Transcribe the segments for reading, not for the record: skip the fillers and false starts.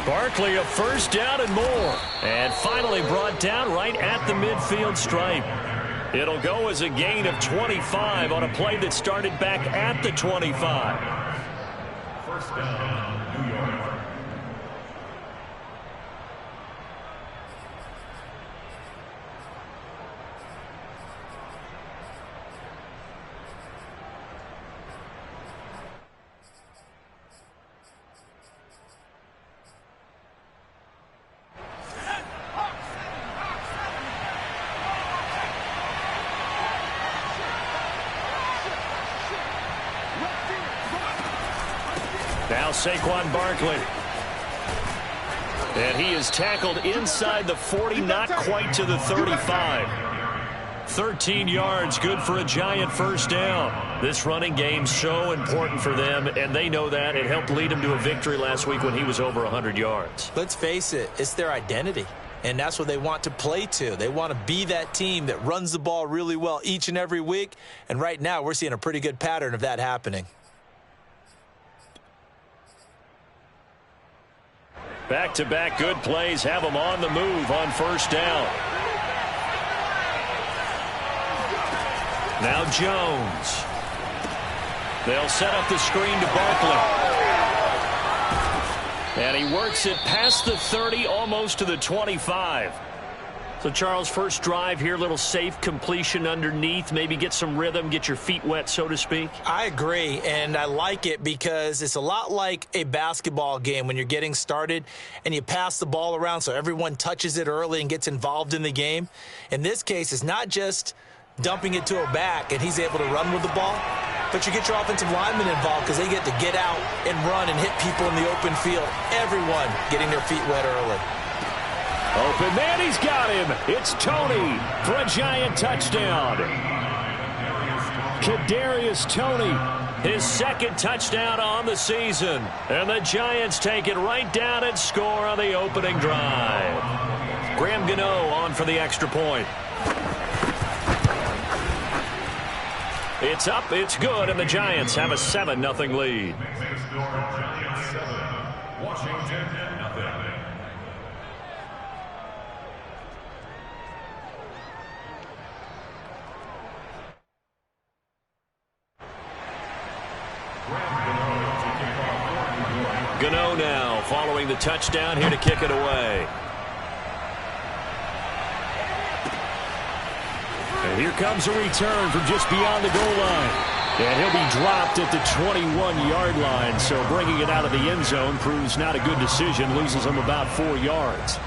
Barkley a first down and more. And finally brought down right at the midfield stripe. It'll go as a gain of 25 on a play that started back at the 25. First down, New York. Now Saquon Barkley. And he is tackled inside the 40, not quite to the 35. 13 yards, good for a Giant first down. This running game so important for them, and they know that. It helped lead them to a victory last week when he was over 100 yards. Let's face it, it's their identity. And that's what they want to play to. They want to be that team that runs the ball really well each and every week. And right now, we're seeing a pretty good pattern of that happening. Back-to-back good plays have them on the move on first down. Now Jones. They'll set up the screen to Barkley. And he works it past the 30, almost to the 25. So, Charles, first drive here, little safe completion underneath. Maybe get some rhythm, get your feet wet, so to speak. I agree, and I like it because it's a lot like a basketball game when you're getting started and you pass the ball around so everyone touches it early and gets involved in the game. In this case, it's not just dumping it to a back and he's able to run with the ball, but you get your offensive linemen involved because they get to get out and run and hit people in the open field. Everyone getting their feet wet early. Open man, he's got him. It's Tony for a Giant touchdown. Kadarius Toney, his second touchdown on the season. And the Giants take it right down and score on the opening drive. Graham Gano on for the extra point. It's up, it's good, and the Giants have a 7-0 lead. Washington, nothing. Gano now following the touchdown here to kick it away. And here comes a return from just beyond the goal line. And he'll be dropped at the 21-yard line. So bringing it out of the end zone proves not a good decision. Loses him about 4 yards.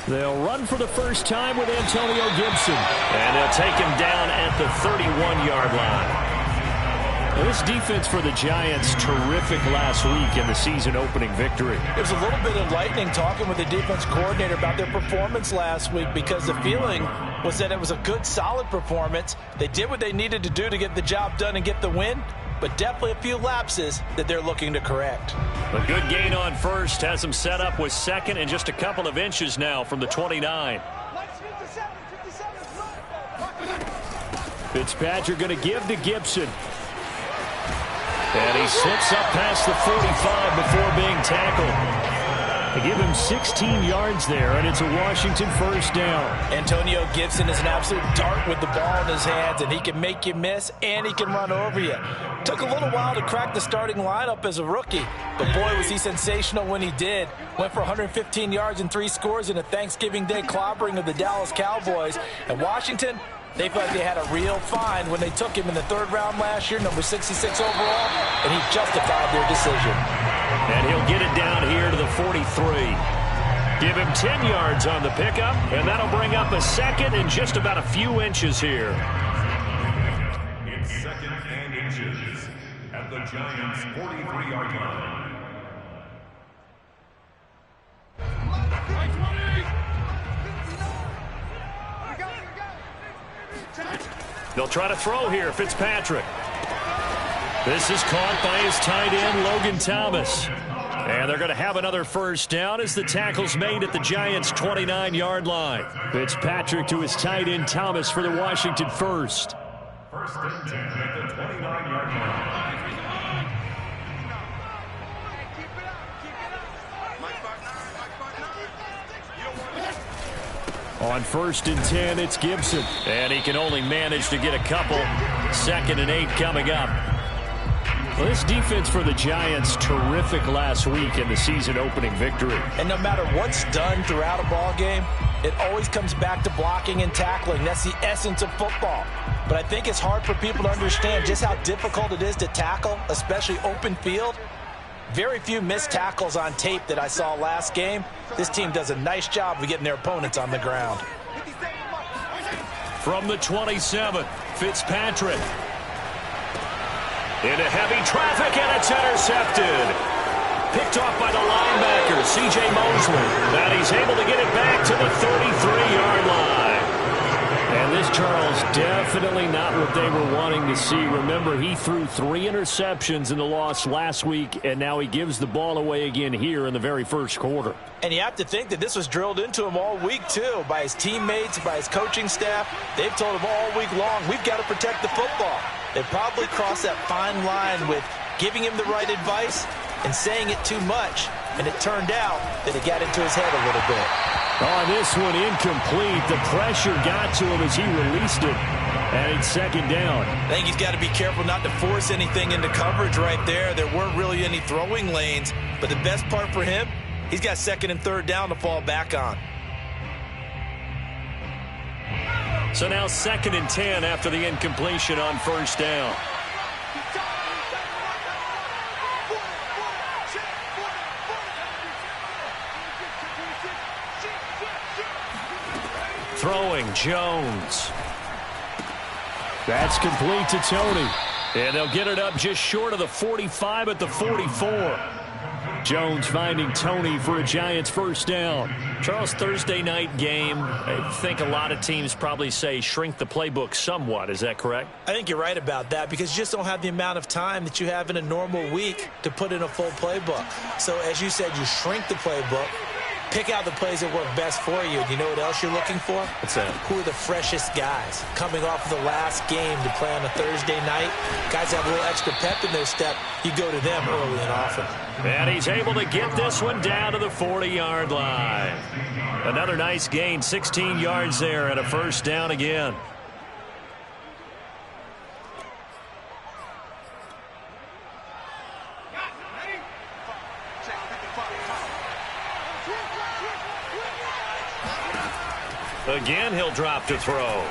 They'll run for the first time with Antonio Gibson. And they'll take him down at the 31-yard line. Now, this defense for the Giants, terrific last week in the season-opening victory. It was a little bit of lightning talking with the defense coordinator about their performance last week because the feeling was that it was a good, solid performance. They did what they needed to do to get the job done and get the win, but definitely a few lapses that they're looking to correct. A good gain on first has them set up with second and just a couple of inches now from the 29. Fitzpatrick going to give to Gibson. And he slips up past the 45 before being tackled. They give him 16 yards there, and it's a Washington first down. Antonio Gibson is an absolute dart with the ball in his hands, and he can make you miss, and he can run over you. Took a little while to crack the starting lineup as a rookie, but boy, was he sensational when he did. Went for 115 yards and 3 scores in a Thanksgiving Day clobbering of the Dallas Cowboys. And Washington, they felt like they had a real find when they took him in the 3rd round last year, number 66 overall, and he justified their decision. And he'll get it down here to the 43. Give him 10 yards on the pickup, and that'll bring up a second and just about a few inches here. It's second and inches at the Giants' 43-yard line. They'll try to throw here, Fitzpatrick. This is caught by his tight end, Logan Thomas. And they're going to have another first down as the tackle's made at the Giants' 29-yard line. Fitzpatrick to his tight end, Thomas, for the Washington first. First and 10 at the 29-yard line. On first and 10, it's Gibson. And he can only manage to get a couple. 2nd and 8 coming up. Well, this defense for the Giants, terrific last week in the season-opening victory. And no matter what's done throughout a ball game, it always comes back to blocking and tackling. That's the essence of football. But I think it's hard for people to understand just how difficult it is to tackle, especially open field. Very few missed tackles on tape that I saw last game. This team does a nice job of getting their opponents on the ground. From the 27, Fitzpatrick. Into heavy traffic, and it's intercepted. Picked off by the linebacker, C.J. Mosley. And he's able to get it back to the 33-yard line. And this, Charles, definitely not what they were wanting to see. Remember, he threw 3 interceptions in the loss last week, and now he gives the ball away again here in the very first quarter. And you have to think that this was drilled into him all week, too, by his teammates, by his coaching staff. They've told him all week long, we've got to protect the football. They probably crossed that fine line with giving him the right advice and saying it too much. And it turned out that it got into his head a little bit. On this one, incomplete. The pressure got to him as he released it. And it's 2nd down. I think he's got to be careful not to force anything into coverage right there. There weren't really any throwing lanes. But the best part for him, he's got 2nd and 3rd down to fall back on. So now 2nd and 10 after the incompletion on first down. Throwing, Jones. That's complete to Tony. And they'll get it up just short of the 45 at the 44. Jones finding Tony for a Giants first down. Charles, Thursday night game, I think a lot of teams probably say shrink the playbook somewhat. Is that correct? I think you're right about that because you just don't have the amount of time that you have in a normal week to put in a full playbook. So as you said, you shrink the playbook. Pick out the plays that work best for you. And you know what else you're looking for? What's that? Who are the freshest guys coming off of the last game to play on a Thursday night? Guys have a little extra pep in their step. You go to them early and often. And he's able to get this one down to the 40-yard line. Another nice gain, 16 yards there and a first down again. Again, he'll drop to throw.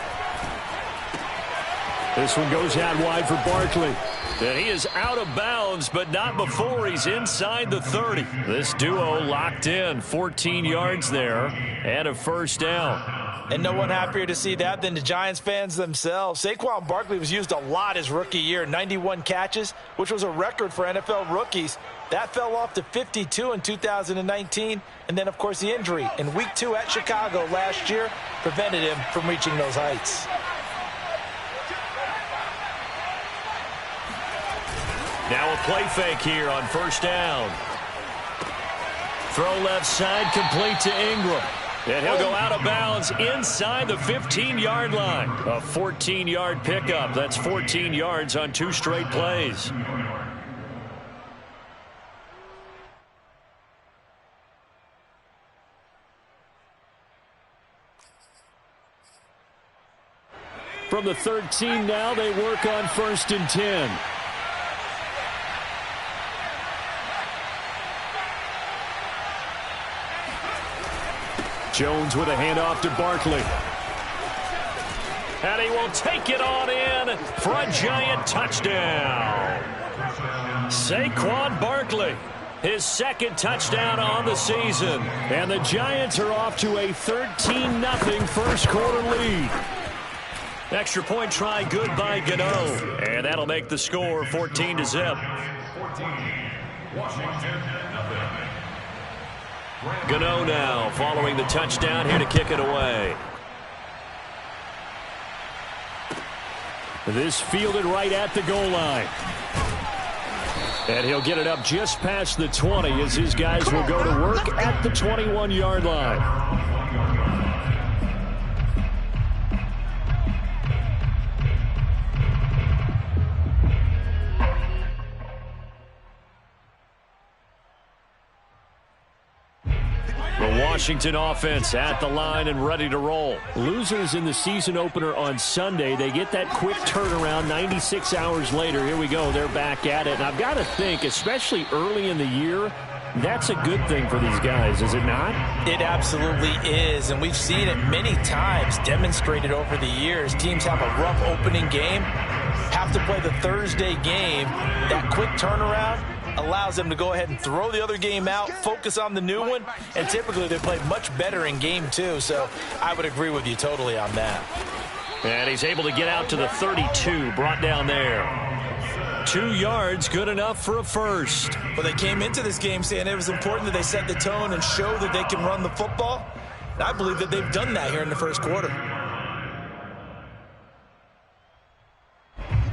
This one goes out wide for Barkley. And he is out of bounds, but not before he's inside the 30. This duo locked in, 14 yards there, and a first down. And no one happier to see that than the Giants fans themselves. Saquon Barkley was used a lot his rookie year, 91 catches, which was a record for NFL rookies. That fell off to 52 in 2019. And then, of course, the injury in Week 2 at Chicago last year prevented him from reaching those heights. Now a play fake here on first down. Throw left side, complete to Ingram. And he'll go out of bounds inside the 15-yard line. A 14-yard pickup. That's 14 yards on 2 straight plays. From the 13 now, they work on first and 10. Jones with a handoff to Barkley. And he will take it on in for a Giant touchdown. Saquon Barkley, his 2nd touchdown on the season. And the Giants are off to a 13-0 first quarter lead. Extra point try good by Gano. And that'll make the score 14-0. 14, Washington, 0. Gano now following the touchdown here to kick it away. This fielded right at the goal line. And he'll get it up just past the 20 as his guys will go to work at the 21-yard line. The Washington offense at the line and ready to roll. Losers in the season opener on Sunday. They get that quick turnaround 96 hours later. Here we go. They're back at it. And I've got to think, especially early in the year, that's a good thing for these guys, is it not? It absolutely is, and we've seen it many times demonstrated over the years. Teams have a rough opening game, have to play the Thursday game. That quick turnaround allows them to go ahead and throw the other game out, focus on the new one, and typically they play much better in game two. So I would agree with you totally on that. And he's able to get out to the 32, brought down there. 2 yards, good enough for a first. Well, they came into this game saying it was important that they set the tone and show that they can run the football. And I believe that they've done that here in the first quarter.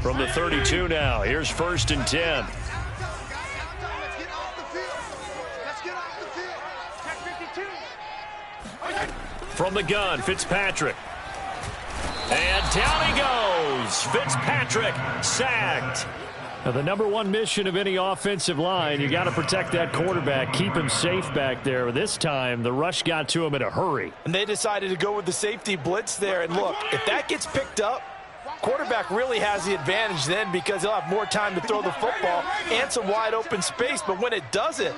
From the 32 now, here's 1st and 10. From the gun, Fitzpatrick. And down he goes. Fitzpatrick sacked. Now, the number one mission of any offensive line, you got to protect that quarterback, keep him safe back there. This time, the rush got to him in a hurry. And they decided to go with the safety blitz there. And look, if that gets picked up, quarterback really has the advantage then because he'll have more time to throw the football and some wide open space. But when it doesn't,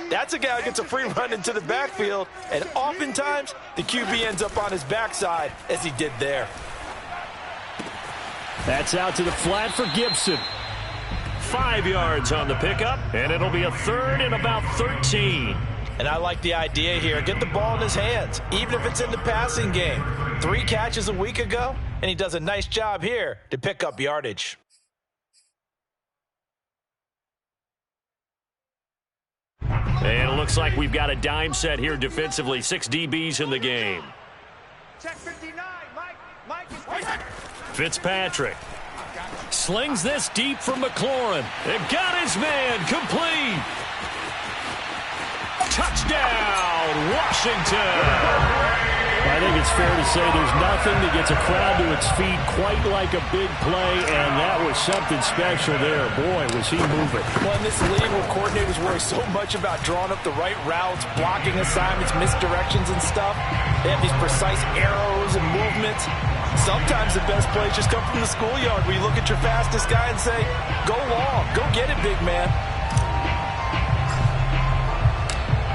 that's a guy who gets a free run into the backfield. And oftentimes, the QB ends up on his backside as he did there. That's out to the flat for Gibson. 5 yards on the pickup, and it'll be a 3rd and about 13. And I like the idea here. Get the ball in his hands, even if it's in the passing game. 3 catches a week ago, and he does a nice job here to pick up yardage. And it looks like we've got a dime set here defensively. 6 DBs in the game. Check 59, Mike. Fitzpatrick slings this deep from McLaurin. And got his man complete. Touchdown, Washington. I think it's fair to say there's nothing that gets a crowd to its feet quite like a big play, and that was something special there. Boy, was he moving. Well, in this league where coordinators worry so much about drawing up the right routes, blocking assignments, misdirections and stuff, they have these precise arrows and movements. Sometimes the best plays just come from the schoolyard where you look at your fastest guy and say, go long, go get it, big man.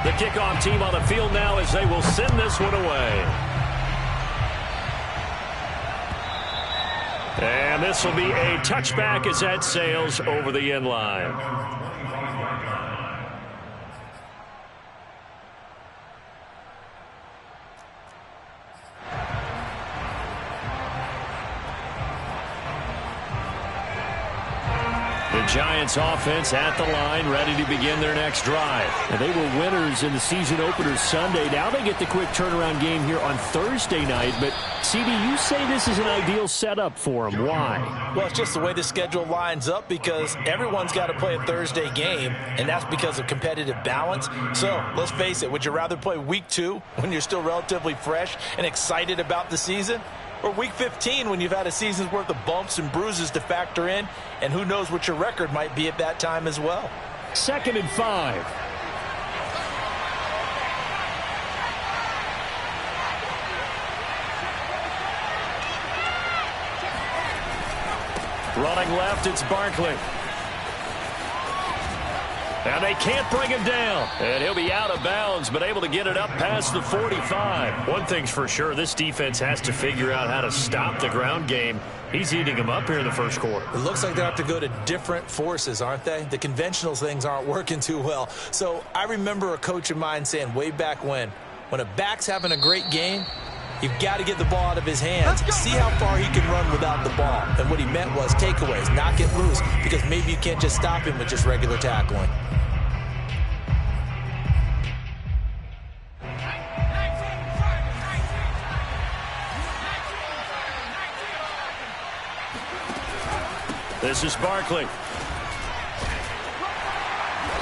The kickoff team on the field now as they will send this one away. And this will be a touchback as that sails over the end line. The Giants offense at the line, ready to begin their next drive. And they were winners in the season opener Sunday. Now they get the quick turnaround game here on Thursday night. But, CD, you say this is an ideal setup for them. Why? Well, it's just the way the schedule lines up because everyone's got to play a Thursday game, and that's because of competitive balance. So, let's face it, would you rather play week 2 when you're still relatively fresh and excited about the season? Or week 15 when you've had a season's worth of bumps and bruises to factor in, and who knows what your record might be at that time as well. 2nd and 5. Running left, it's Barkley. And they can't bring him down. And he'll be out of bounds, but able to get it up past the 45. One thing's for sure, this defense has to figure out how to stop the ground game. He's eating them up here in the first quarter. It looks like they have to go to different forces, aren't they? The conventional things aren't working too well. So I remember a coach of mine saying way back when a back's having a great game, you've got to get the ball out of his hands. See how far he can run without the ball. And what he meant was takeaways, knock it loose, because maybe you can't just stop him with just regular tackling. This is Barkley.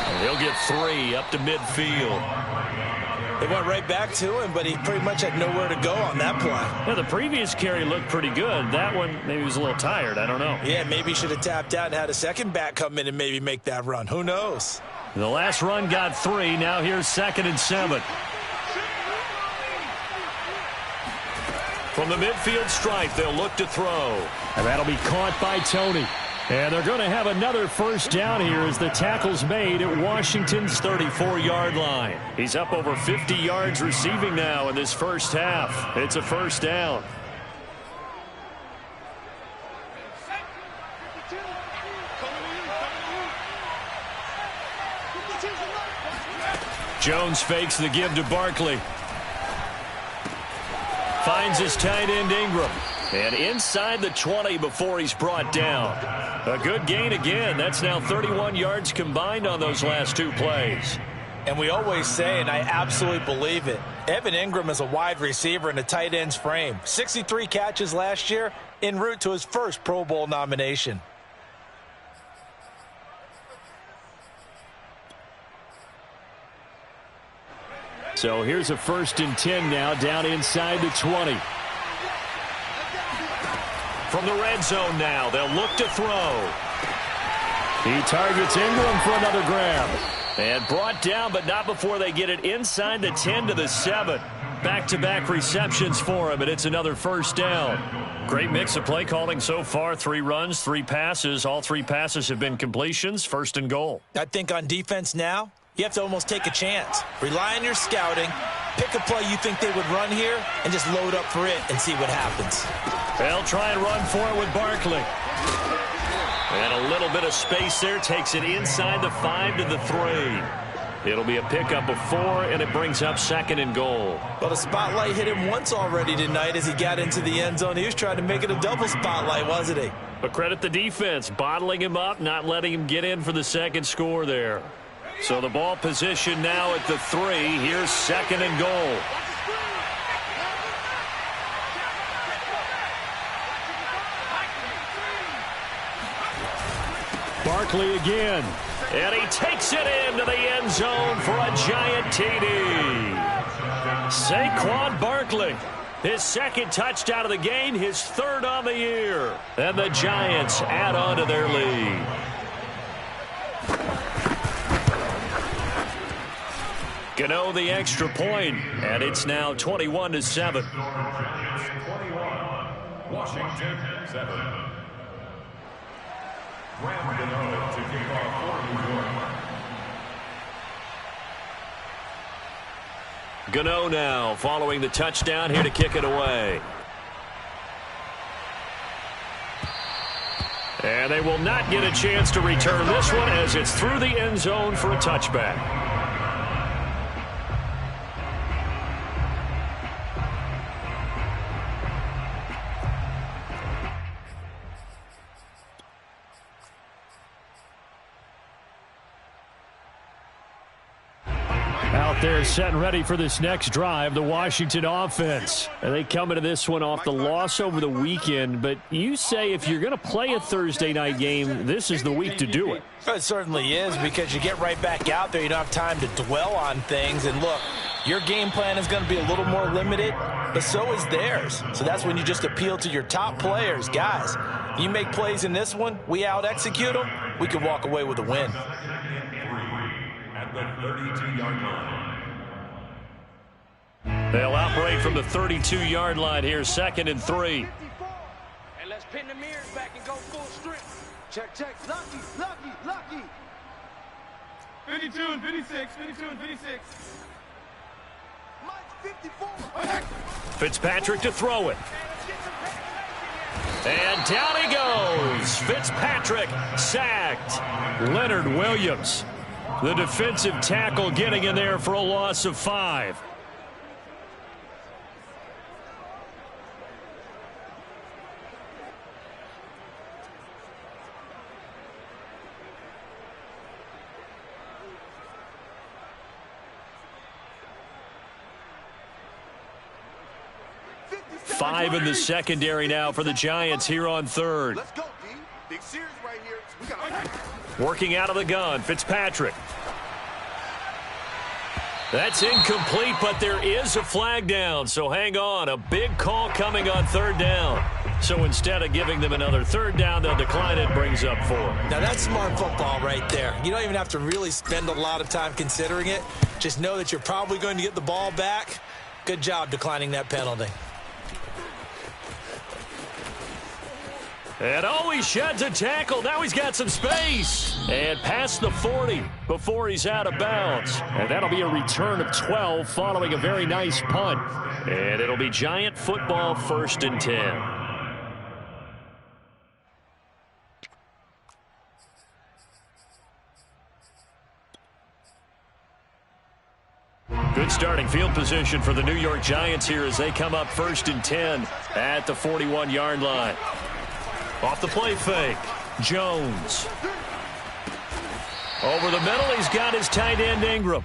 And he'll get 3 up to midfield. They went right back to him, but he pretty much had nowhere to go on that play. Yeah, the previous carry looked pretty good. That one, maybe he was a little tired. I don't know. Yeah, maybe he should have tapped out and had a second back come in and maybe make that run. Who knows? The last run got 3. Now here's 2nd and 7. From the midfield stripe, they'll look to throw. And that'll be caught by Tony. And they're going to have another first down here as the tackle's made at Washington's 34-yard line. He's up over 50 yards receiving now in this first half. It's a first down. Jones fakes the give to Barkley. Finds his tight end Ingram. And inside the 20 before he's brought down. A good gain again. That's now 31 yards combined on those last 2 plays. And we always say, and I absolutely believe it, Evan Ingram is a wide receiver in a tight end's frame. 63 catches last year, en route to his first Pro Bowl nomination. So here's a 1st and 10 now, down inside the 20. From the red zone now, they'll look to throw. He targets Ingram for another grab. And brought down, but not before they get it inside the 10 to the 7. Back-to-back receptions for him, and it's another first down. Great mix of play calling so far. 3 runs, 3 passes. All 3 passes have been completions. 1st and goal. I think on defense now, you have to almost take a chance. Rely on your scouting. Pick a play you think they would run here and just load up for it and see what happens. They'll try and run for it with Barkley. And a little bit of space there. Takes it inside the 5 to the 3. It'll be a pickup of 4, and it brings up 2nd and goal. Well, the spotlight hit him once already tonight as he got into the end zone. He was trying to make it a double spotlight, wasn't he? But credit the defense, bottling him up, not letting him get in for the 2nd score there. So the ball position now at the 3. Here's 2nd and goal. Barkley again. And he takes it into the end zone for a giant TD. Saquon Barkley. His 2nd touchdown of the game, his 3rd on the year. And the Giants add on to their lead. Gano the extra point, and it's now 21-7. Washington 7. Graham Gano to kick off for New York. Gano now following the touchdown here to kick it away. And they will not get a chance to return this one as it's through the end zone for a touchback. 'Out there set and ready for this next drive, the Washington offense. And they come into this one off the loss over the weekend, but you say if you're going to play a Thursday night game, this is the week to do it. It certainly is, because you get right back out there. You don't have time to dwell on things. And look, your game plan is going to be a little more limited, but so is theirs. So that's when you just appeal to your top players. Guys, you make plays in this one, we out-execute them, we can walk away with a win. At the 32-yard line. They'll operate from the 32-yard line here, 2nd and 3. And let's pin the mirrors back and go full strength. Check, check. Lucky, lucky, lucky. 52 and 56, 52 and 56. Mike, 54. Fitzpatrick to throw it. And down he goes. Fitzpatrick sacked. Leonard Williams, the defensive tackle, getting in there for a loss of 5. Five in the secondary now for the Giants here on 3rd. Let's go, D. Big series right Working out of the gun, Fitzpatrick. That's incomplete, but there is a flag down, so hang on. A big call coming on third down. So instead of giving them another third down, they'll decline it, brings up 4. Now that's smart football right there. You don't even have to really spend a lot of time considering it. Just know that you're probably going to get the ball back. Good job declining that penalty. And he sheds a tackle. Now he's got some space. And past the 40 before he's out of bounds. And that'll be a return of 12 following a very nice punt. And it'll be Giant football, 1st and 10. Good starting field position for the New York Giants here as they come up 1st and 10 at the 41-yard line. Off the play fake, Jones. Over the middle, he's got his tight end, Ingram.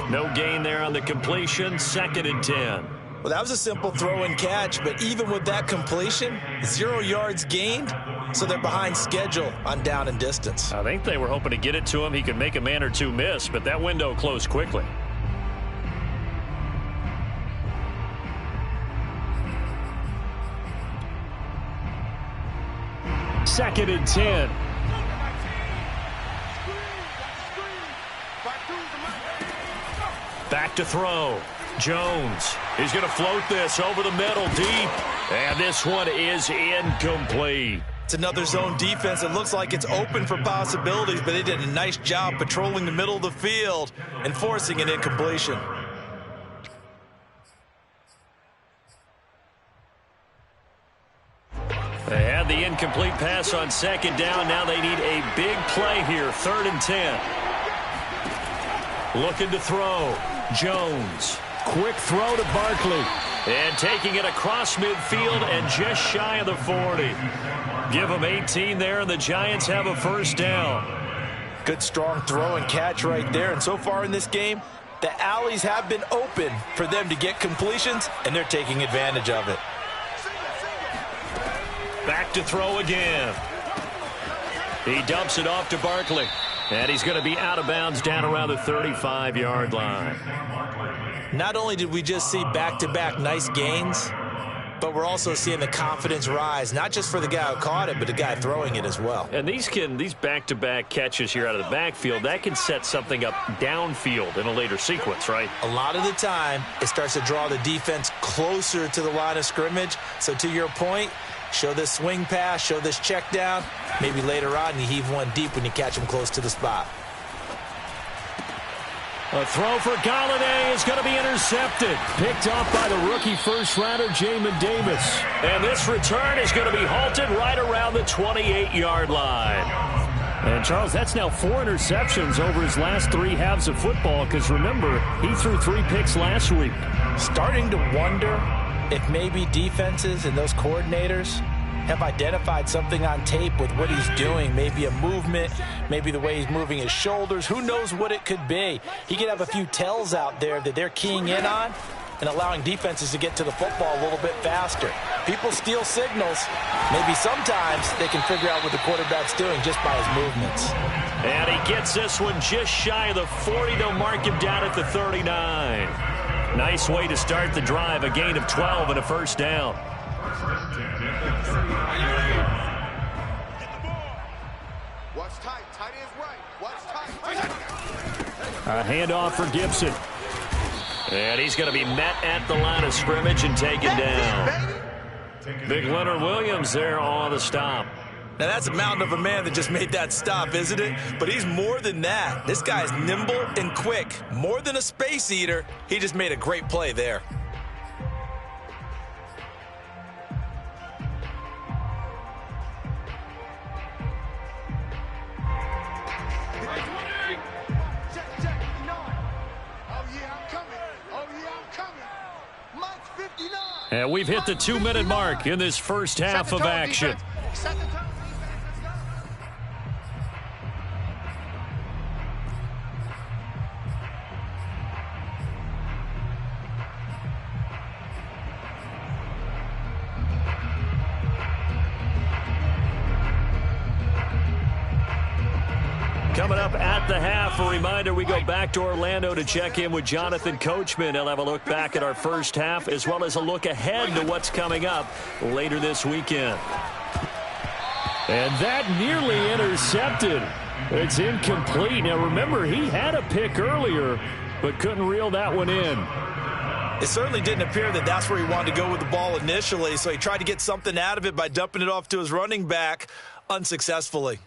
No gain there on the completion, 2nd and 10. Well, that was a simple throw and catch, but even with that completion, 0 yards gained, so they're behind schedule on down and distance. I think they were hoping to get it to him. He could make a man or two miss, but that window closed quickly. Second and 10. Back to throw. Jones. He's going to float this over the middle deep. And this one is incomplete. It's another zone defense. It looks like it's open for possibilities, but they did a nice job patrolling the middle of the field and forcing an incompletion. They had the incomplete pass on 2nd down. Now they need a big play here. 3rd and 10. Looking to throw. Jones. Quick throw to Barkley. And taking it across midfield and just shy of the 40. Give them 18 there, and the Giants have a 1st down. Good strong throw and catch right there. And so far in this game, the alleys have been open for them to get completions, and they're taking advantage of it. Back to throw again. He dumps it off to Barkley. And he's going to be out of bounds down around the 35-yard line. Not only did we just see back-to-back nice gains, but we're also seeing the confidence rise, not just for the guy who caught it, but the guy throwing it as well. And these back-to-back catches here out of the backfield, that can set something up downfield in a later sequence, right? A lot of the time, it starts to draw the defense closer to the line of scrimmage. So to your point, show this swing pass, show this check down. Maybe later on you heave one deep when you catch them close to the spot. A throw for Galladay is going to be intercepted. Picked off by the rookie first-rounder, Jamin Davis. And this return is going to be halted right around the 28-yard line. And, Charles, that's now 4 interceptions over his last 3 halves of football because, remember, he threw 3 picks last week. Starting to wonder if maybe defenses and those coordinators have identified something on tape with what he's doing. Maybe a movement, maybe the way he's moving his shoulders. Who knows what it could be? He could have a few tells out there that they're keying in on and allowing defenses to get to the football a little bit faster. People steal signals. Maybe sometimes they can figure out what the quarterback's doing just by his movements. And he gets this one just shy of the 40. They'll mark him down at the 39. Nice way to start the drive. A gain of 12 and a 1st down. Watch tight. Tight ends right. Watch tight. A handoff for Gibson. And he's going to be met at the line of scrimmage and taken down. Big Leonard Williams there on the stop. Now, that's a mountain of a man that just made that stop, isn't it? But he's more than that. This guy's nimble and quick. More than a space eater. He just made a great play there. And we've hit the 2-minute mark in this first half of action. Coming up at the half, a reminder, we go back to Orlando to check in with Jonathan Coachman. He'll have a look back at our first half as well as a look ahead to what's coming up later this weekend. And that nearly intercepted. It's incomplete. Now, remember, he had a pick earlier, but couldn't reel that one in. It certainly didn't appear that that's where he wanted to go with the ball initially, so he tried to get something out of it by dumping it off to his running back unsuccessfully.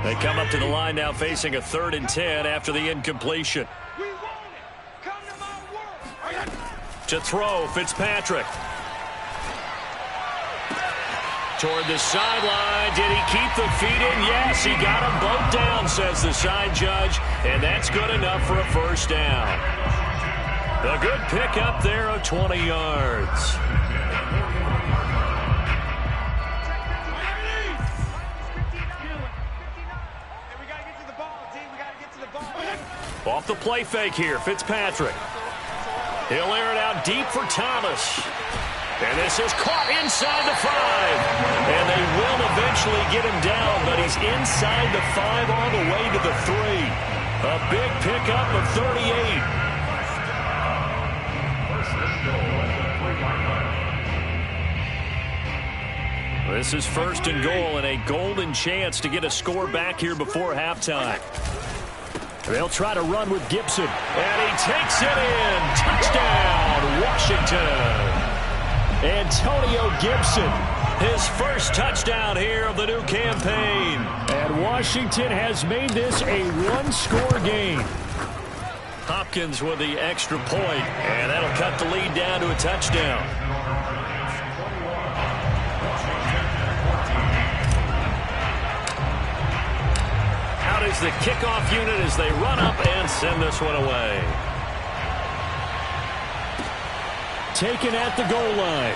They come up to the line now facing a 3rd and 10 after the incompletion. We want it. Come to my world. To throw, Fitzpatrick. Toward the sideline. Did he keep the feet in? Yes, he got them both down, says the side judge. And that's good enough for a first down. A good pickup there of 20 yards. Off the play fake here, Fitzpatrick. He'll air it out deep for Thomas. And this is caught inside the 5. And they will eventually get him down, but he's inside the 5 all the way to the 3. A big pickup of 38. This is 1st and goal and a golden chance to get a score back here before halftime. They'll try to run with Gibson. And he takes it in. Touchdown, Washington. Antonio Gibson, his first touchdown here of the new campaign. And Washington has made this a one-score game. Hopkins with the extra point, and that'll cut the lead down to a touchdown. Out is the kickoff unit as they run up and send this one away. Taken at the goal line.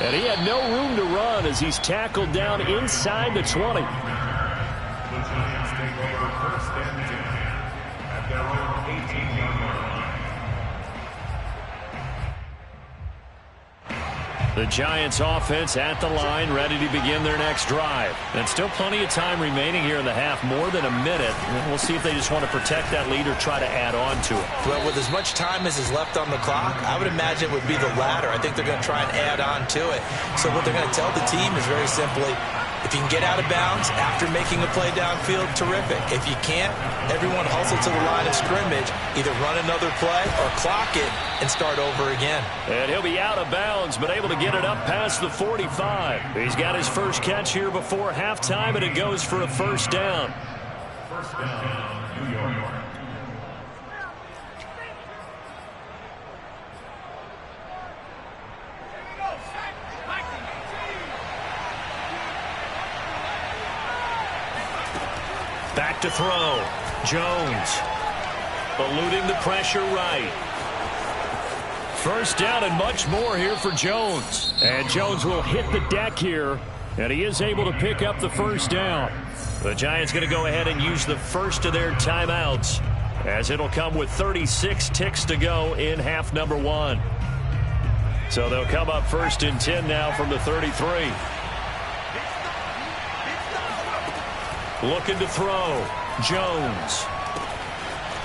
And he had no room to run as he's tackled down inside the 20. The Giants take over 1st and 10 at their own 18-yard line. The Giants offense at the line, ready to begin their next drive. And still plenty of time remaining here in the half, more than a minute. We'll see if they just want to protect that lead or try to add on to it. Well, with as much time as is left on the clock, I would imagine it would be the latter. I think they're going to try and add on to it. So what they're going to tell the team is very simply, if you can get out of bounds after making a play downfield, terrific. If you can't, everyone hustle to the line of scrimmage, either run another play or clock it and start over again. And he'll be out of bounds, but able to get it up past the 45. He's got his first catch here before halftime, and it goes for a first down. First down, New York. Back to throw. Jones eluding the pressure right. First down and much more here for Jones. And Jones will hit the deck here, and he is able to pick up the first down. The Giants going to go ahead and use the first of their timeouts, as it'll come with 36 ticks to go in half number 1. So they'll come up 1st and 10 now from the 33. Looking to throw. Jones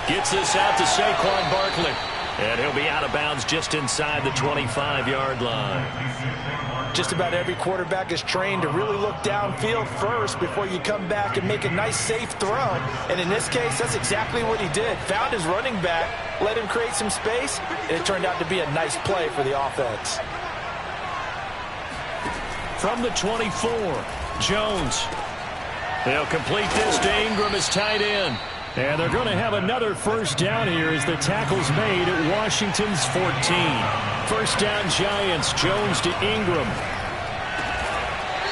gets this out to Saquon Barkley. And he'll be out of bounds just inside the 25-yard line. Just about every quarterback is trained to really look downfield first before you come back and make a nice, safe throw. And in this case, that's exactly what he did. Found his running back, let him create some space, and it turned out to be a nice play for the offense. From the 24, Jones. They'll complete this to Ingram as tight end. And they're going to have another first down here as the tackle's made at Washington's 14. First down, Giants. Jones to Ingram.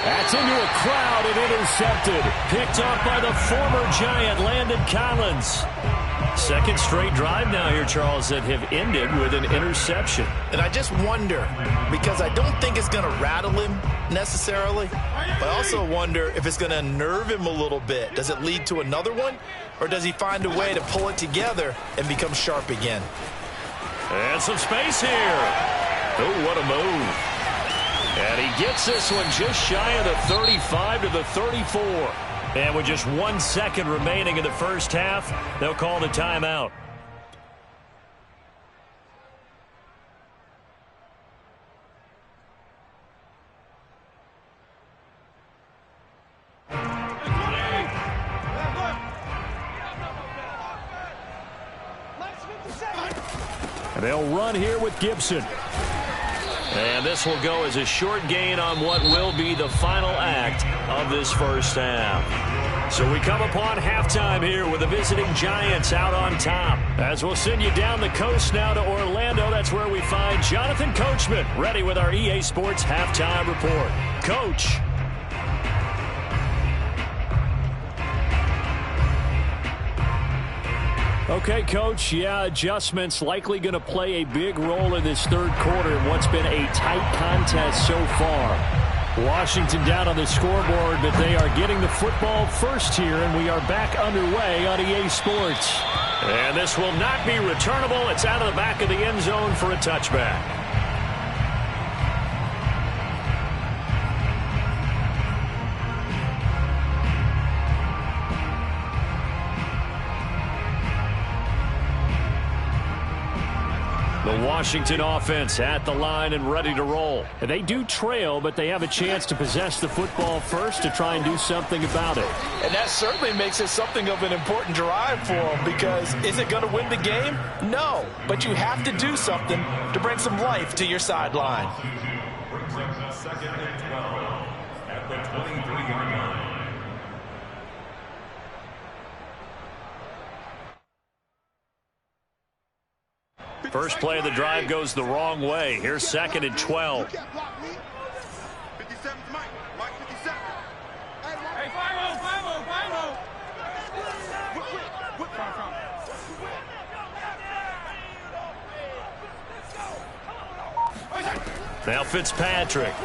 That's into a crowd and intercepted. Picked off by the former Giant, Landon Collins. Second straight drive now here, Charles, that have ended with an interception. And I just wonder, because I don't think it's going to rattle him necessarily, but I also wonder if it's going to unnerve him a little bit. Does it lead to another one, or does he find a way to pull it together and become sharp again? And some space here. Oh, what a move. And he gets this one just shy of the 35 to the 34. And with just 1 second remaining in the first half, they'll call the timeout. And they'll run here with Gibson. And this will go as a short gain on what will be the final act of this first half. So we come upon halftime here with the visiting Giants out on top. As we'll send you down the coast now to Orlando, that's where we find Jonathan Coachman ready with our EA Sports halftime report. Coach. Okay, Coach, yeah, adjustments likely going to play a big role in this third quarter in what's been a tight contest so far. Washington down on the scoreboard, but they are getting the football first here, and we are back underway on EA Sports. And this will not be returnable. It's out of the back of the end zone for a touchback. The Washington offense at the line and ready to roll. They do trail, but they have a chance to possess the football first to try and do something about it. And that certainly makes it something of an important drive for them, because is it going to win the game? No, but you have to do something to bring some life to your sideline. Brings up second and 12 at the 23-yard line. First play of the drive goes the wrong way. Here's second and 12. 57's Mike. Mike 57. Hey, 5-0, 5-0, 5-0. Now Fitzpatrick.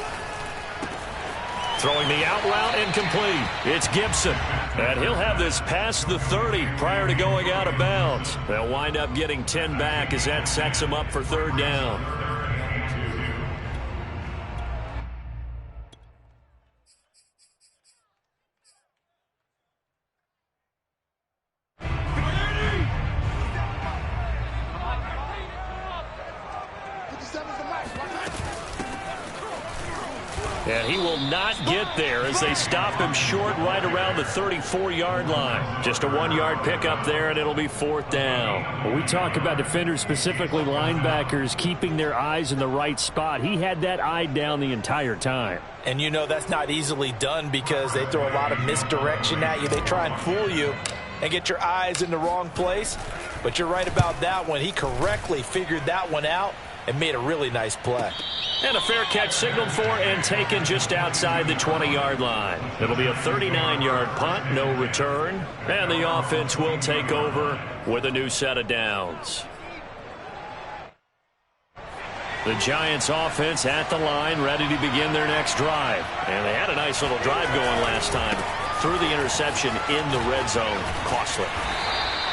Throwing the out route incomplete. It's Gibson. And he'll have this past the 30 prior to going out of bounds. They'll wind up getting 10 back as that sets them up for third down. And he will not get there as they stop him short right around the 34-yard line. Just a 1-yard pickup there, and it'll be fourth down. When we talk about defenders, specifically linebackers, keeping their eyes in the right spot, he had that eye down the entire time. And you know that's not easily done because they throw a lot of misdirection at you. They try and fool you and get your eyes in the wrong place. But you're right about that one. He correctly figured that one out and made a really nice play. And a fair catch signaled for and taken just outside the 20-yard line. It'll be a 39-yard punt, no return. And the offense will take over with a new set of downs. The Giants offense at the line, ready to begin their next drive. And they had a nice little drive going last time. Threw the interception in the red zone. Costly.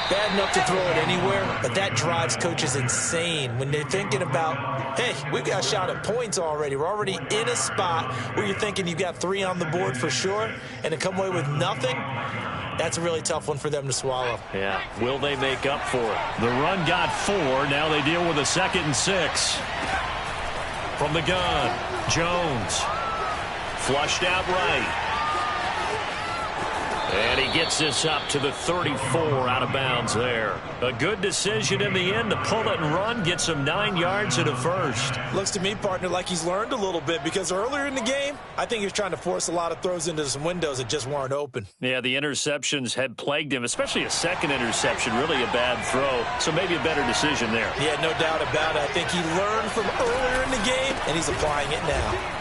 Bad enough to throw it anywhere, but that drives coaches insane when they're thinking about, hey, we've got a shot at points already. We're already in a spot where you're thinking you've got 3 on the board for sure, and to come away with nothing, that's a really tough one for them to swallow. Yeah, will they make up for it? The run got 4. Now they deal with a 2nd and 6. From the gun, Jones. Flushed out right. And he gets this up to the 34 out of bounds there. A good decision in the end to pull it and run, get some 9 yards and a first. Looks to me, partner, like he's learned a little bit because earlier in the game, I think he was trying to force a lot of throws into some windows that just weren't open. Yeah, the interceptions had plagued him, especially a second interception, really a bad throw. So maybe a better decision there. Yeah, no doubt about it. I think he learned from earlier in the game, and he's applying it now.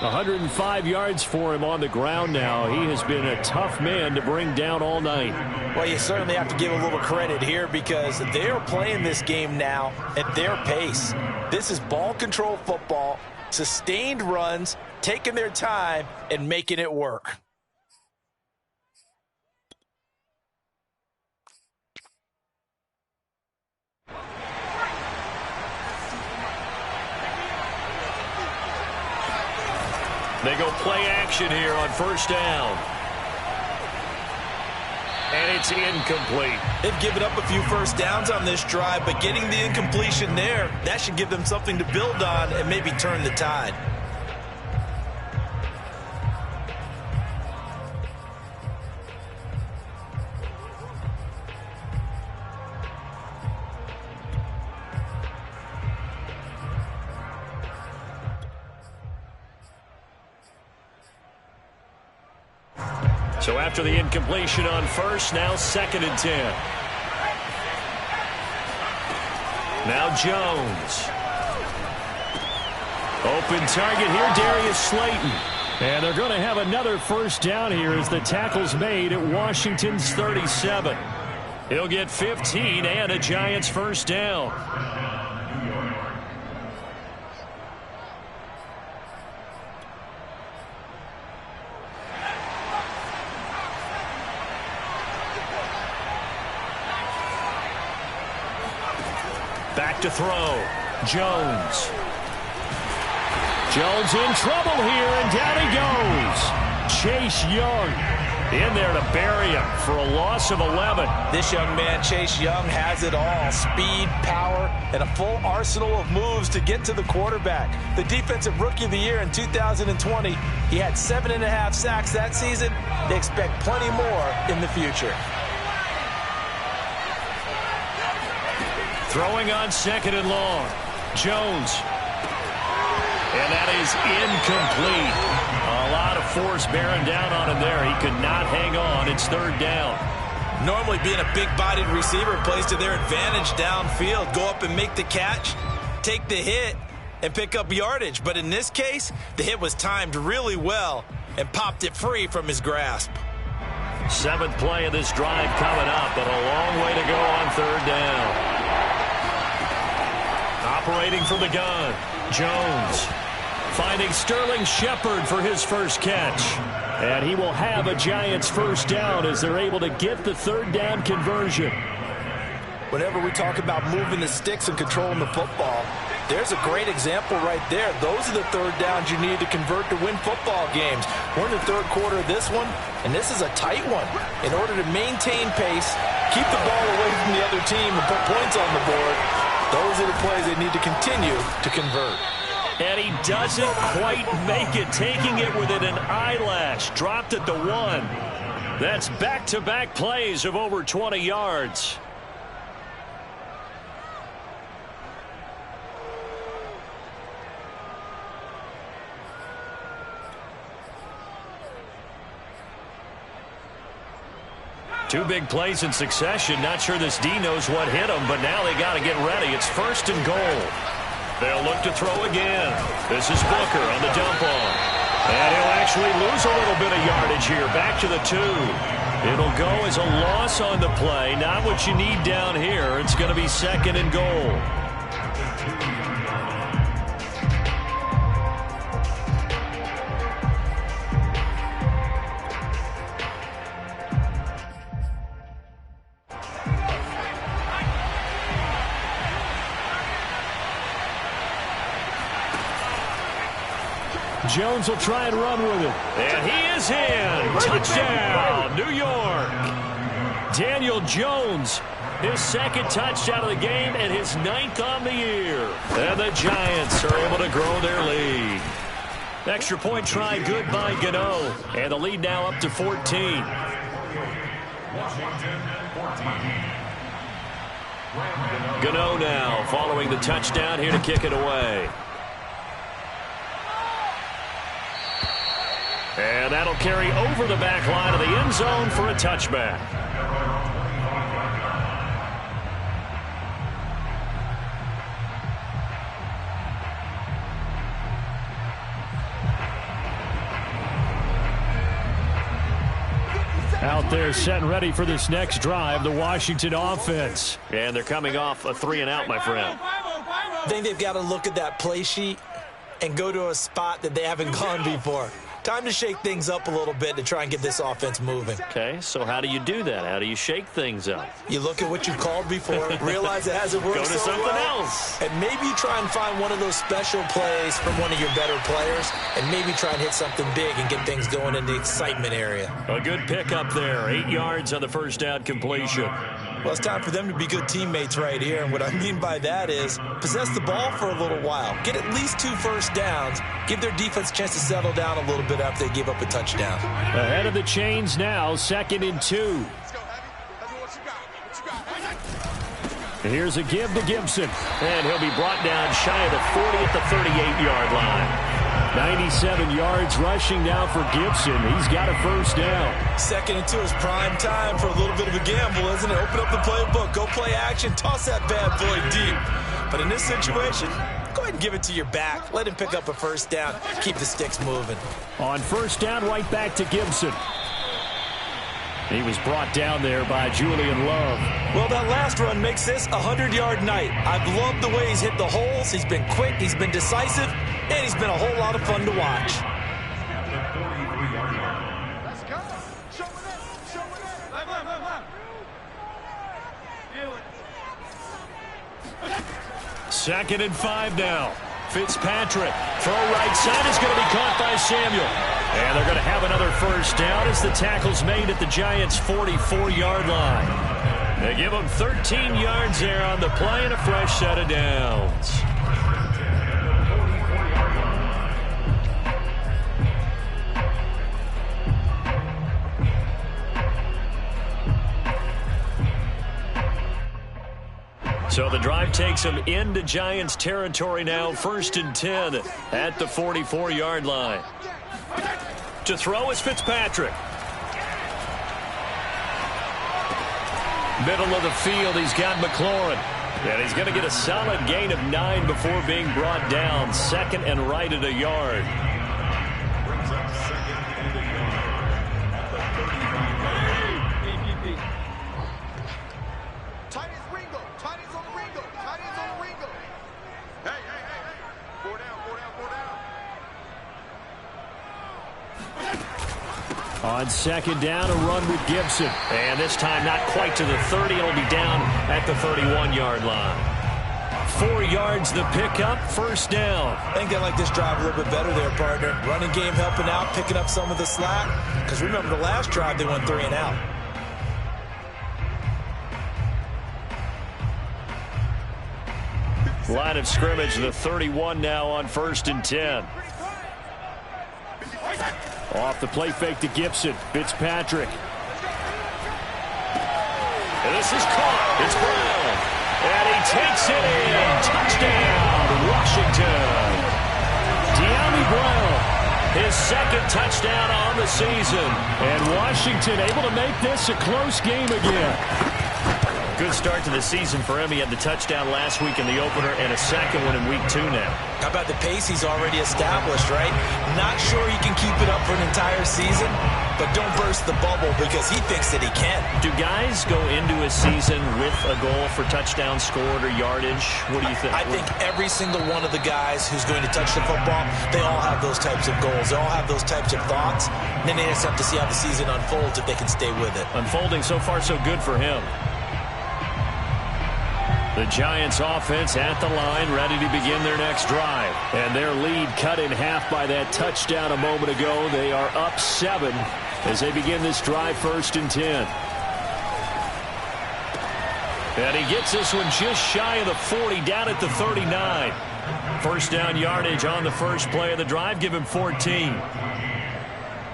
105 yards for him on the ground now. He has been a tough man to bring down all night. Well, you certainly have to give a little credit here because they're playing this game now at their pace. This is ball control football, sustained runs, taking their time, and making it work. They go play action here on first down. And it's incomplete. They've given up a few first downs on this drive, but getting the incompletion there, that should give them something to build on and maybe turn the tide. So after the incompletion on first, now 2nd and 10. Now Jones. Open target here, Darius Slayton. And they're going to have another first down here as the tackle's made at Washington's 37. He'll get 15 and a Giants first down. Back to throw. Jones. Jones in trouble here, and down he goes. Chase Young in there to bury him for a loss of 11. This young man, Chase Young, has it all. Speed, power, and a full arsenal of moves to get to the quarterback. The Defensive Rookie of the Year in 2020, he had 7.5 sacks that season. They expect plenty more in the future. Throwing on 2nd and long. Jones. And that is incomplete. A lot of force bearing down on him there. He could not hang on. It's 3rd down. Normally being a big-bodied receiver plays to their advantage downfield. Go up and make the catch, take the hit, and pick up yardage. But in this case, the hit was timed really well and popped it free from his grasp. 7th play of this drive coming up, but a long way to go on 3rd down. Operating from the gun, Jones. Finding Sterling Shepard for his first catch. And he will have a Giants first down as they're able to get the 3rd down conversion. Whenever we talk about moving the sticks and controlling the football, there's a great example right there. Those are the 3rd downs you need to convert to win football games. We're in the 3rd quarter of this one, and this is a tight one. In order to maintain pace, keep the ball away from the other team, and put points on the board, those are the plays they need to continue to convert. And he doesn't quite make it, taking it within an eyelash. Dropped at the 1. That's back-to-back plays of over 20 yards. Two big plays in succession. Not sure this D knows what hit him, but now they got to get ready. It's 1st and goal. They'll look to throw again. This is Booker on the dump off. And he'll actually lose a little bit of yardage here. Back to the 2. It'll go as a loss on the play. Not what you need down here. It's going to be 2nd and goal. Jones will try and run with it. And he is in. Touchdown, New York. Daniel Jones, his 2nd touchdown of the game and his 9th on the year. And the Giants are able to grow their lead. Extra point try good by Gano. And the lead now up to 14. Gano now following the touchdown here to kick it away. And that'll carry over the back line of the end zone for a touchback. Out there set and ready for this next drive, the Washington offense. And they're coming off a 3-and-out, my friend. I think they've got to look at that play sheet and go to a spot that they haven't gone before. Time to shake things up a little bit to try and get this offense moving. Okay, so how do you do that? How do you shake things up? You look at what you've called before, realize it hasn't worked Go to so something well, else. and maybe you try and find one of those special plays from one of your better players, and maybe try and hit something big and get things going in the excitement area. A good pickup there. 8 yards on the first down completion. Well, it's time for them to be good teammates right here, and what I mean by that is possess the ball for a little while, get at least 2 first downs, give their defense a chance to settle down a little bit after they give up a touchdown. Ahead of the chains now, 2nd and 2. Let's go, Heavy. Heavy, what you got? Here's a give to Gibson. And he'll be brought down shy of the 40 at the 38-yard line. 97 yards rushing now for Gibson. He's got a first down. 2nd and 2 is prime time for a little bit of a gamble, isn't it? Open up the playbook, go play action, toss that bad boy deep. But in this situation, go ahead and give it to your back. Let him pick up a first down. Keep the sticks moving. On first down, right back to Gibson. He was brought down there by Julian Love. Well, that last run makes this a 100-yard night. I've loved the way he's hit the holes. He's been quick, he's been decisive, and he's been a whole lot of fun to watch. Let's go. Show it. Show it. Left. Feel it. 2nd and 5 now. Fitzpatrick. Throw right side is going to be caught by Samuel. And they're going to have another first down as the tackle's made at the Giants' 44-yard line. They give them 13 yards there on the play and a fresh set of downs. So the drive takes them into Giants territory now, 1st and 10 at the 44-yard line. To throw is Fitzpatrick. Middle of the field, he's got McLaurin. And he's going to get a solid gain of 9 before being brought down. 2nd and right at a yard. Brings up 2nd and a yard at the 35. Tight ends Ringo. Tight ends on the Ringo. Tight ends on the Ringo. Hey. 4 down. On 2nd down, a run with Gibson. And this time not quite to the 30. It'll be down at the 31-yard line. 4 yards the pickup, first down. I think they like this drive a little bit better there, partner. Running game helping out, picking up some of the slack. Because remember the last drive, they went 3 and out. Line of scrimmage, the 31 now on 1st and 10. Off the play fake to Gibson. Fitzpatrick. And this is caught. It's Brown. And he takes it in. Touchdown, Washington. De'Ami Brown, his 2nd touchdown on the season. And Washington able to make this a close game again. Good start to the season for him. He had the touchdown last week in the opener and a 2nd one in week 2 now. How about the pace he's already established, right? Not sure he can keep it up for an entire season, but don't burst the bubble because he thinks that he can. Do guys go into a season with a goal for touchdown scored or yardage? What do you think? I think every single one of the guys who's going to touch the football, they all have those types of goals. They all have those types of thoughts. And then they just have to see how the season unfolds if they can stay with it. Unfolding so far so good for him. The Giants offense at the line, ready to begin their next drive. And their lead cut in half by that touchdown a moment ago. They are up 7 as they begin this drive, 1st and 10. And he gets this one just shy of the 40, down at the 39. First down yardage on the first play of the drive. Give him 14.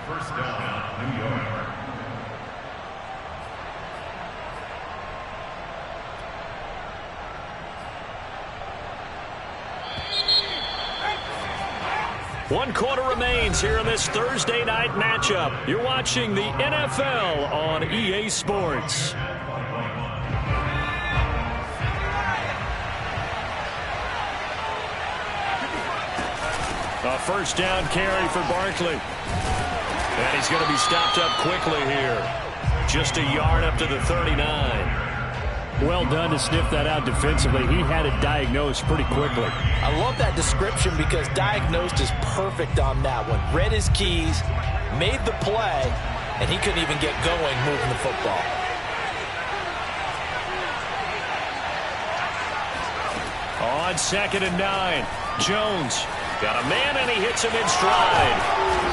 First down, New York. One quarter remains here in this Thursday night matchup. You're watching the NFL on EA Sports. A first down carry for Barkley. And he's going to be stopped up quickly here. Just a yard up to the 39. Well done to sniff that out defensively. He had it diagnosed pretty quickly. I love that description because diagnosed is perfect on that one. Read his keys, made the play, and he couldn't even get going moving the football. On 2nd and 9, Jones got a man and he hits him in stride.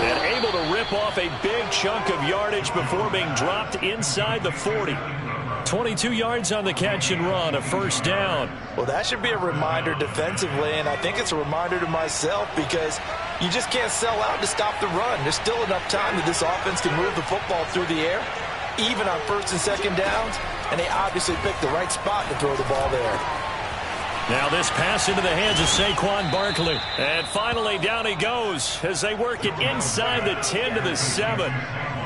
And able to rip off a big chunk of yardage before being dropped inside the 40. 22 yards on the catch and run, a first down. Well, that should be a reminder defensively, and I think it's a reminder to myself because you just can't sell out to stop the run. There's still enough time that this offense can move the football through the air, even on 1st and 2nd downs, and they obviously picked the right spot to throw the ball there. Now this pass into the hands of Saquon Barkley. And finally down he goes as they work it inside the 10 to the 7.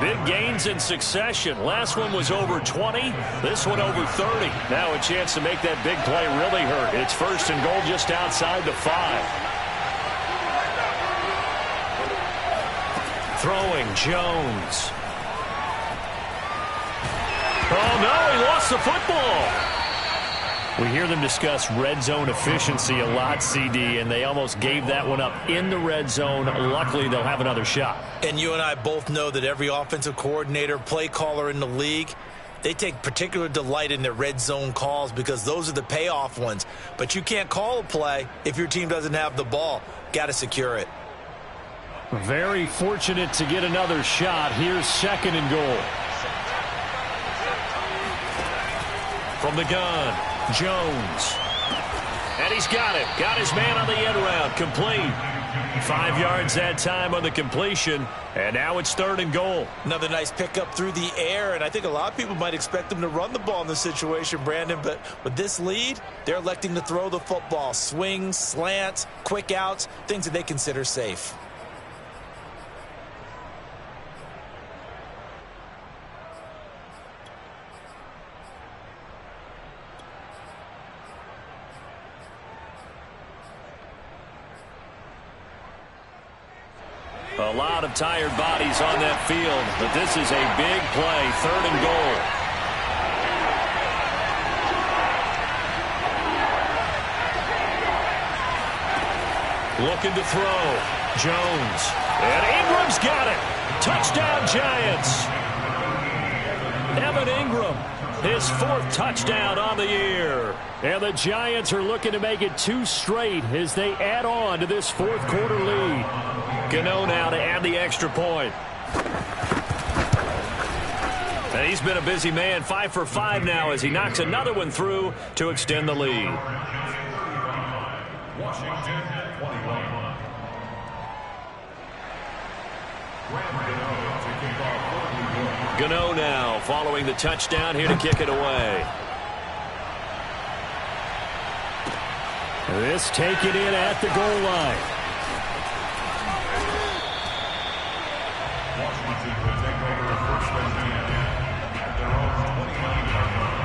Big gains in succession. Last one was over 20. This one over 30. Now a chance to make that big play really hurt. It's 1st and goal just outside the 5. Throwing Jones. Oh no, he lost the football. We hear them discuss red zone efficiency a lot, CD, and they almost gave that one up in the red zone. Luckily, they'll have another shot. And you and I both know that every offensive coordinator, play caller in the league, they take particular delight in their red zone calls because those are the payoff ones. But you can't call a play if your team doesn't have the ball. Got to secure it. Very fortunate to get another shot. Here's 2nd and goal. From the gun. Jones. And he's got it. Got his man on the end round. Complete. 5 yards that time on the completion. And now it's 3rd and goal. Another nice pickup through the air. And I think a lot of people might expect them to run the ball in this situation, Brandon. But with this lead, they're electing to throw the football. Swings, slants, quick outs, things that they consider safe. A lot of tired bodies on that field, but this is a big play, 3rd and goal. Looking to throw. Jones. And Ingram's got it. Touchdown, Giants. Evan Ingram, his 4th touchdown on the year. And the Giants are looking to make it 2 straight as they add on to this 4th quarter lead. Gano now to add the extra point. And he's been a busy man, 5 for 5 now as he knocks another one through to extend the lead. Washington, 21. Gano now following the touchdown here to kick it away. This taken in at the goal line. Washington will take over 1st and 10 at their own 29-yard line.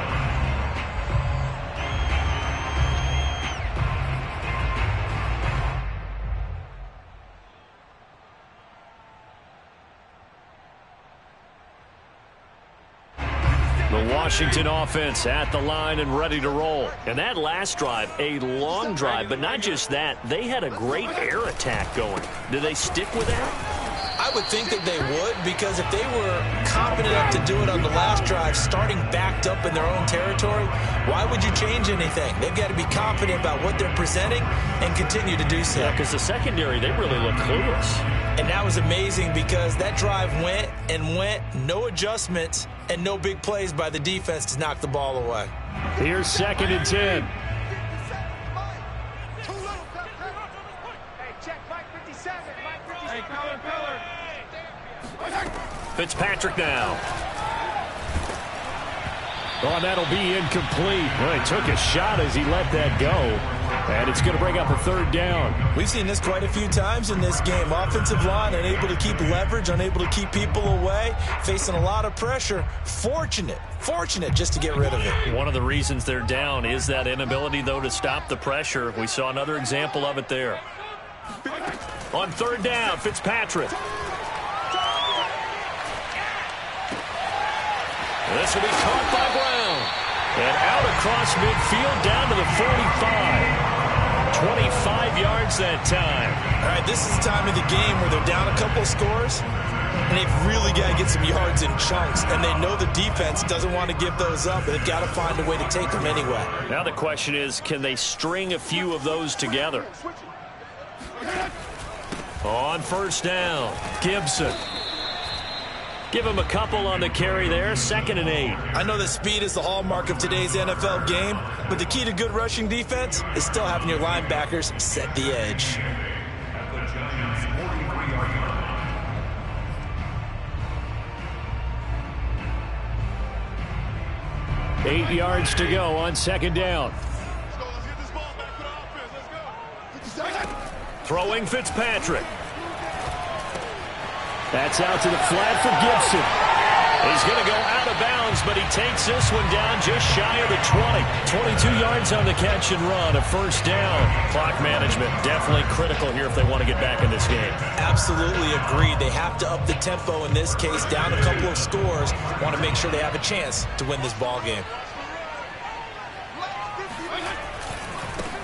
The Washington offense at the line and ready to roll. And that last drive, a long drive, but not just that. They had a great air attack going. Do they stick with that? I would think that they would, because if they were confident enough to do it on the last drive, starting backed up in their own territory, why would you change anything? They've got to be confident about what they're presenting and continue to do so. Yeah, because the secondary, they really look clueless. And that was amazing because that drive went and went, no adjustments, and no big plays by the defense to knock the ball away. Here's 2nd and 10. Fitzpatrick now. Oh, that'll be incomplete. Well, he took a shot as he let that go. And it's going to bring up a 3rd down. We've seen this quite a few times in this game. Offensive line unable to keep leverage, unable to keep people away, facing a lot of pressure. Fortunate just to get rid of it. One of the reasons they're down is that inability, though, to stop the pressure. We saw another example of it there. On 3rd down, Fitzpatrick. This will be caught by Brown. And out across midfield down to the 45. 25 yards that time. All right, this is the time of the game where they're down a couple of scores, and they've really got to get some yards in chunks, and they know the defense doesn't want to give those up, but they've got to find a way to take them anyway. Now the question is, can they string a few of those together? On first down, Gibson. Give him a couple on the carry there, 2nd and 8. I know that speed is the hallmark of today's NFL game, but the key to good rushing defense is still having your linebackers set the edge. At the Giants' 43-yard line. 8 yards to go on 2nd down. Let's get this ball back for the offense. Let's go. Throwing Fitzpatrick. That's out to the flat for Gibson. He's going to go out of bounds, but he takes this one down just shy of the 20. 22 yards on the catch and run, a first down. Clock management definitely critical here if they want to get back in this game. Absolutely agreed. They have to up the tempo in this case, down a couple of scores. Want to make sure they have a chance to win this ball game.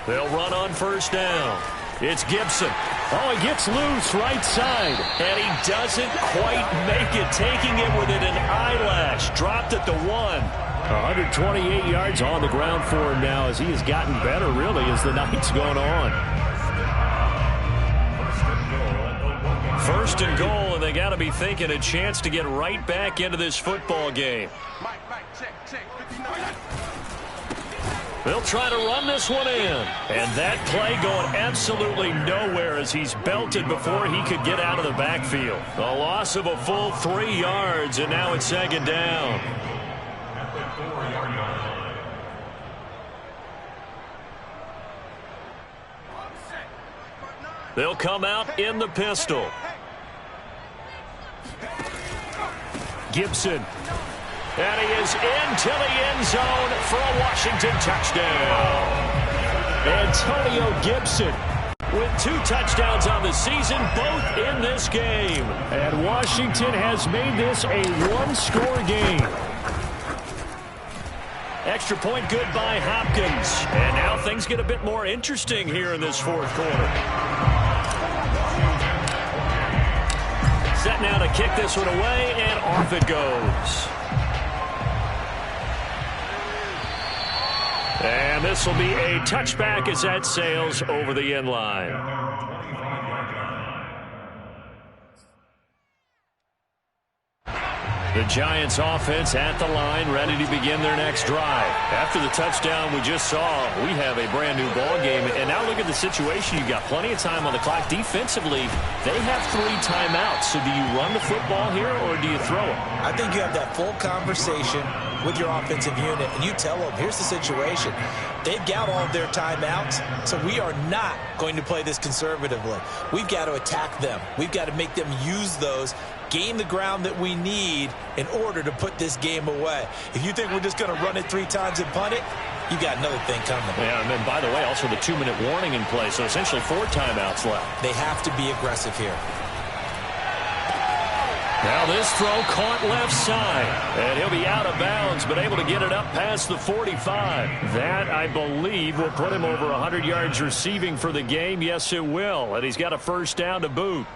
They'll run on first down. It's Gibson. Oh, he gets loose right side. And he doesn't quite make it, taking it within an eyelash. Dropped at the 1. 128 yards on the ground for him now as he has gotten better, really, as the night's gone on. First and goal, and they got to be thinking a chance to get right back into this football game. Mike, check, 59. They'll try to run this one in. And that play going absolutely nowhere as he's belted before he could get out of the backfield. A loss of a full 3 yards, and now it's 2nd down. At the 4-yard line. They'll come out in the pistol. Gibson. And he is into the end zone for a Washington touchdown. Antonio Gibson with 2 touchdowns on the season, both in this game. And Washington has made this a 1-score game. Extra point good by Hopkins. And now things get a bit more interesting here in this 4th quarter. Set now to kick this one away, and off it goes. And this will be a touchback as that sails over the end line. The Giants offense at the line, ready to begin their next drive. After the touchdown we just saw, we have a brand new ball game. And now look at the situation. You've got plenty of time on the clock. Defensively, they have 3 timeouts. So do you run the football here or do you throw it? I think you have that full conversation with your offensive unit, and you tell them, here's the situation. They've got all of their timeouts, so we are not going to play this conservatively. We've got to attack them. We've got to make them use those, gain the ground that we need in order to put this game away. If you think we're just going to run it 3 times and punt it, you got another thing coming. Yeah, and then, by the way, also the 2-minute warning in play, so essentially 4 timeouts left. They have to be aggressive here. Now this throw caught left side, and he'll be out of bounds, but able to get it up past the 45. That, I believe, will put him over 100 yards receiving for the game. Yes, it will, and he's got a first down to boot.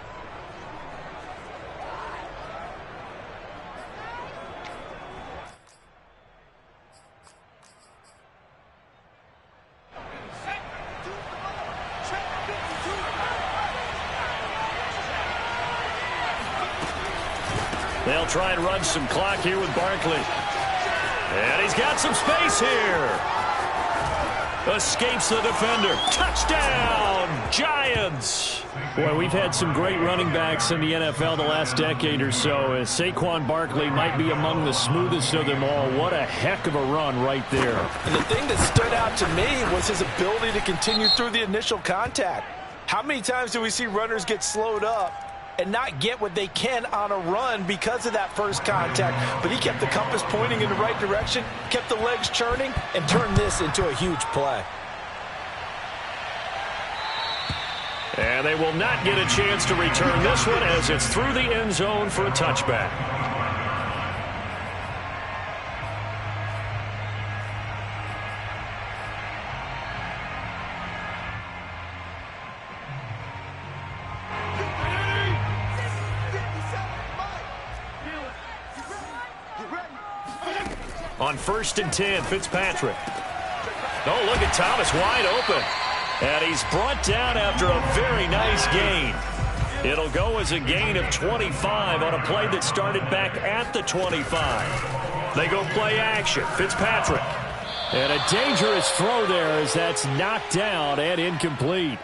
They'll try and run some clock here with Barkley. And he's got some space here. Escapes the defender. Touchdown, Giants. Boy, we've had some great running backs in the NFL the last decade or so. Saquon Barkley might be among the smoothest of them all. What a heck of a run right there. And the thing that stood out to me was his ability to continue through the initial contact. How many times do we see runners get slowed up and not get what they can on a run because of that first contact? But he kept the compass pointing in the right direction, kept the legs churning, and turned this into a huge play. And they will not get a chance to return this one as it's through the end zone for a touchback. On 1st and 10, Fitzpatrick. Oh, look at Thomas wide open. And he's brought down after a very nice gain. It'll go as a gain of 25 on a play that started back at the 25. They go play action. Fitzpatrick. And a dangerous throw there as that's knocked down and incomplete.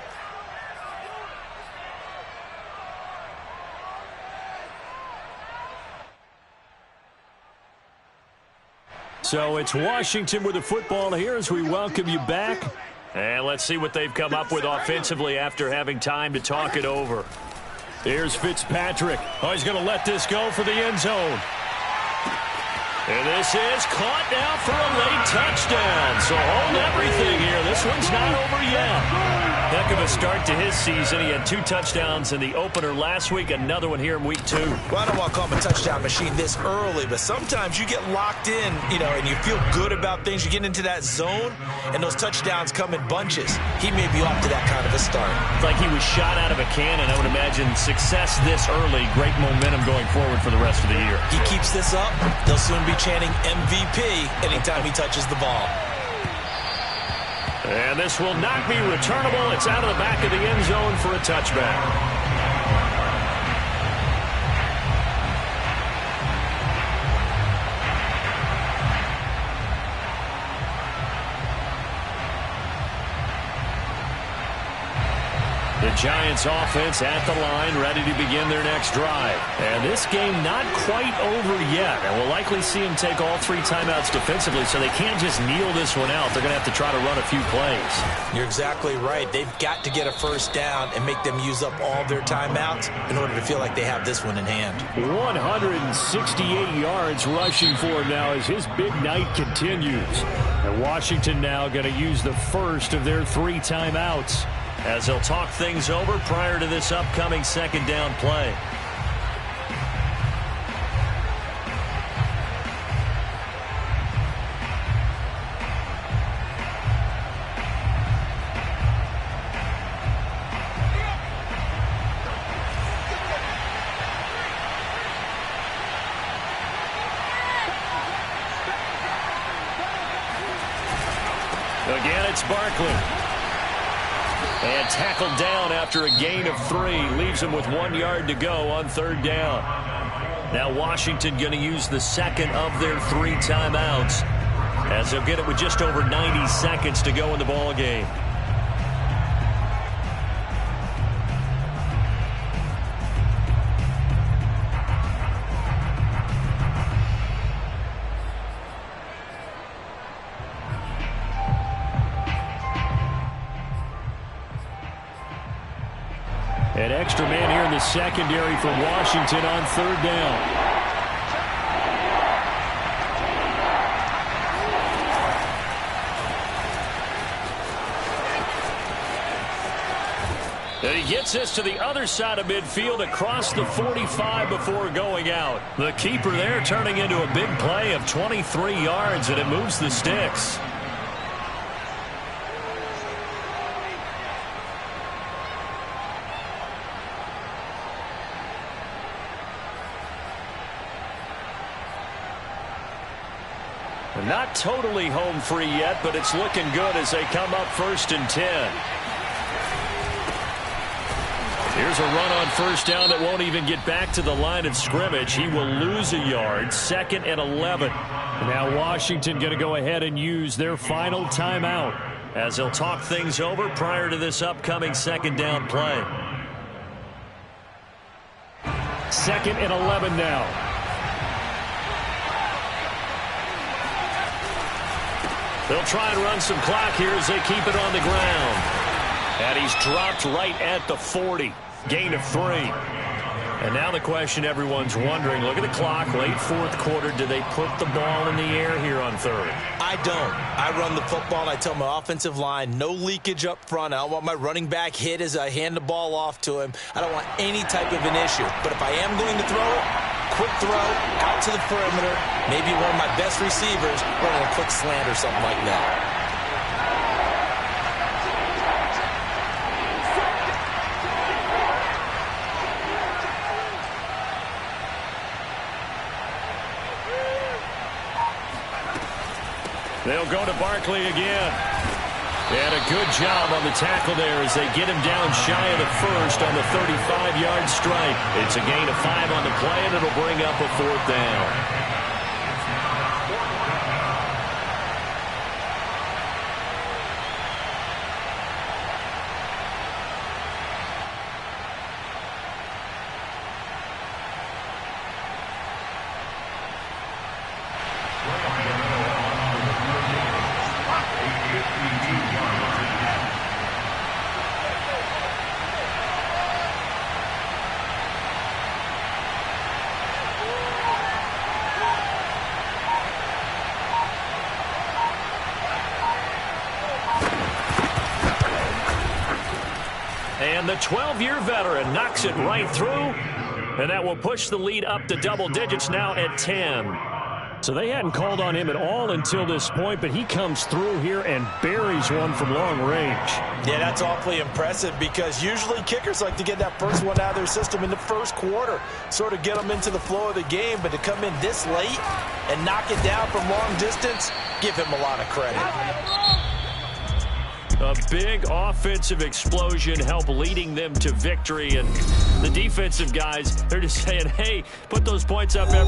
So it's Washington with the football here as we welcome you back. And let's see what they've come up with offensively after having time to talk it over. Here's Fitzpatrick. Oh, he's going to let this go for the end zone. And this is caught now for a late touchdown. So hold everything here. This one's not over yet. Heck of a start to his season. He had 2 touchdowns in the opener last week, another one here in week 2. Well, I don't want to call him a touchdown machine this early, but sometimes you get locked in, and you feel good about things. You get into that zone, and those touchdowns come in bunches. He may be off to that kind of a start. It's like he was shot out of a cannon. I would imagine success this early, great momentum going forward for the rest of the year. He keeps this up, they'll soon be chanting MVP anytime he touches the ball. And this will not be returnable. It's out of the back of the end zone for a touchback. The Giants offense at the line, ready to begin their next drive. And this game not quite over yet. And we'll likely see them take all 3 timeouts defensively, so they can't just kneel this one out. They're going to have to try to run a few plays. You're exactly right. They've got to get a first down and make them use up all their timeouts in order to feel like they have this one in hand. 168 yards rushing for him now as his big night continues. And Washington now going to use the first of their 3 timeouts, as they'll talk things over prior to this upcoming second down play. Again, it's Barkley. And tackled down after a gain of 3. Leaves him with 1 yard to go on 3rd down. Now Washington going to use the second of their 3 timeouts, as they'll get it with just over 90 seconds to go in the ball game. An extra man here in the secondary for Washington on 3rd down. And he gets this to the other side of midfield across the 45 before going out. The keeper there turning into a big play of 23 yards, and it moves the sticks. Not totally home free yet, but it's looking good as they come up 1st and 10. Here's a run on 1st down that won't even get back to the line of scrimmage. He will lose a yard. 2nd and 11. Now Washington going to go ahead and use their final timeout, as they'll talk things over prior to this upcoming 2nd down play. 2nd and 11 now. They'll try and run some clock here as they keep it on the ground. And he's dropped right at the 40. Gain of 3. And now the question everyone's wondering, look at the clock, late 4th quarter. Do they put the ball in the air here on 3rd? I don't. I run the football, and I tell my offensive line, no leakage up front. I don't want my running back hit as I hand the ball off to him. I don't want any type of an issue. But if I am going to throw it, quick throw, out to the perimeter, maybe one of my best receivers running a quick slant or something like that. They'll go to Barkley again. And a good job on the tackle there as they get him down shy of the first on the 35-yard strike. It's a gain of 5 on the play, and it'll bring up a 4th down. And the 12-year veteran knocks it right through, and that will push the lead up to double digits now at 10. So they hadn't called on him at all until this point, but he comes through here and buries one from long range. Yeah, that's awfully impressive because usually kickers like to get that first one out of their system in the first quarter, sort of get them into the flow of the game, but to come in this late and knock it down from long distance, give him a lot of credit. A big offensive explosion helped leading them to victory, and the defensive guys, they're just saying, hey, put those points up every